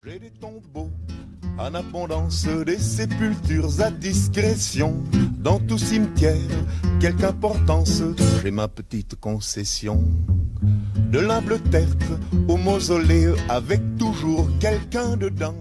J'ai des tombeaux en abondance, des sépultures à discrétion. Dans tout cimetière, quelque importance, j'ai ma petite concession. De l'humble tertre au mausolée, avec toujours quelqu'un dedans.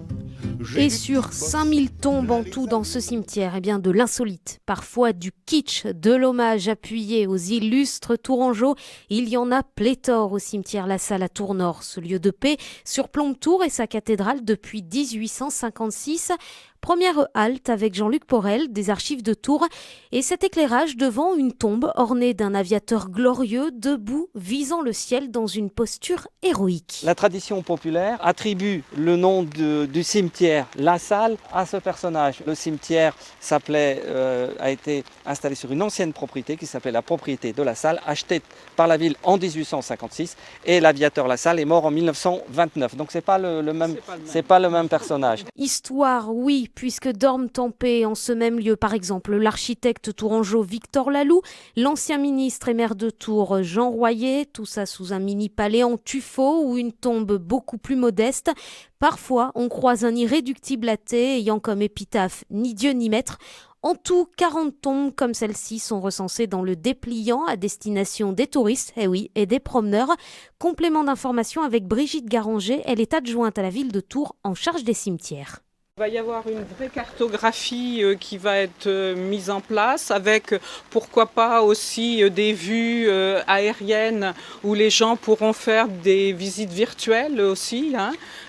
Et sur 5000 tombes en tout dans ce cimetière, eh bien de l'insolite, parfois du kitsch, de l'hommage appuyé aux illustres tourangeaux. Il y en a pléthore au cimetière La Salle à Tours-Nord, ce lieu de paix surplombe Tours et sa cathédrale depuis 1856. Première halte avec Jean-Luc Porel des archives de Tours et cet éclairage devant une tombe ornée d'un aviateur glorieux debout visant le ciel dans une posture héroïque. La tradition populaire attribue le nom du cimetière La Salle à ce personnage. Le cimetière a été installé sur une ancienne propriété qui s'appelait la propriété de La Salle, achetée par la ville en 1856 et l'aviateur La Salle est mort en 1929. Donc c'est pas le même personnage. Histoire, oui, puisque dorment en paix en ce même lieu, par exemple, l'architecte tourangeau Victor Laloux, l'ancien ministre et maire de Tours Jean Royer, tout ça sous un mini-palais en tuffeau ou une tombe beaucoup plus modeste. Parfois, on croise un irréductible athée ayant comme épitaphe « Ni Dieu ni maître ». En tout, 40 tombes comme celle-ci sont recensées dans le dépliant à destination des touristes, et des promeneurs. Complément d'information avec Brigitte Garanger, elle est adjointe à la ville de Tours en charge des cimetières. Il va y avoir une vraie cartographie qui va être mise en place avec pourquoi pas aussi des vues aériennes où les gens pourront faire des visites virtuelles aussi.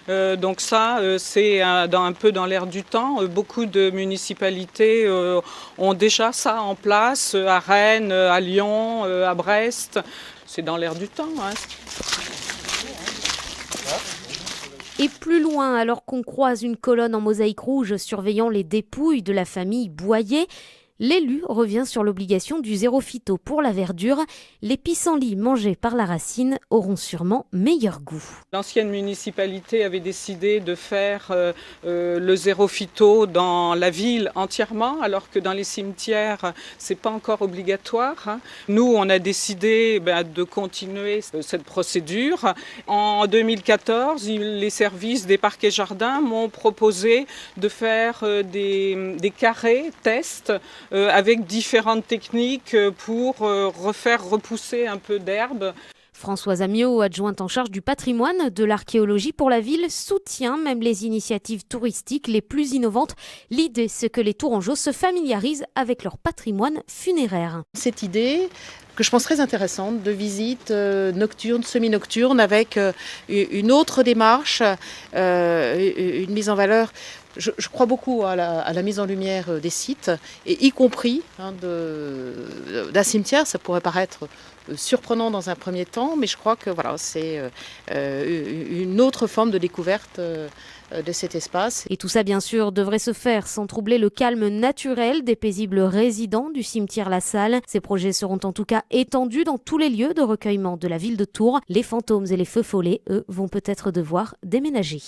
Donc ça, c'est un peu dans l'air du temps. Beaucoup de municipalités ont déjà ça en place, à Rennes, à Lyon, à Brest. C'est dans l'air du temps. Et plus loin, alors qu'on croise une colonne en mosaïque rouge surveillant les dépouilles de la famille Boyer, l'élu revient sur l'obligation du zéro phyto pour la verdure. Les pissenlits mangés par la racine auront sûrement meilleur goût. L'ancienne municipalité avait décidé de faire le zéro phyto dans la ville entièrement, alors que dans les cimetières, c'est pas encore obligatoire. Nous, on a décidé de continuer cette procédure. En 2014, les services des parcs et jardins m'ont proposé de faire des carrés tests avec différentes techniques pour refaire repousser un peu d'herbe. Françoise Amiot, adjointe en charge du patrimoine de l'archéologie pour la ville, soutient même les initiatives touristiques les plus innovantes. L'idée, c'est que les Tourangeaux se familiarisent avec leur patrimoine funéraire. Cette idée que je pense très intéressante de visite nocturne, semi-nocturne, avec une autre démarche, une mise en valeur. Je crois beaucoup à la mise en lumière des sites, et y compris d'un cimetière. Ça pourrait paraître surprenant dans un premier temps, mais je crois que voilà, c'est une autre forme de découverte de cet espace. Et tout ça, bien sûr, devrait se faire sans troubler le calme naturel des paisibles résidents du cimetière La Salle. Ces projets seront en tout cas étendus dans tous les lieux de recueillement de la ville de Tours. Les fantômes et les feux follets, eux, vont peut-être devoir déménager.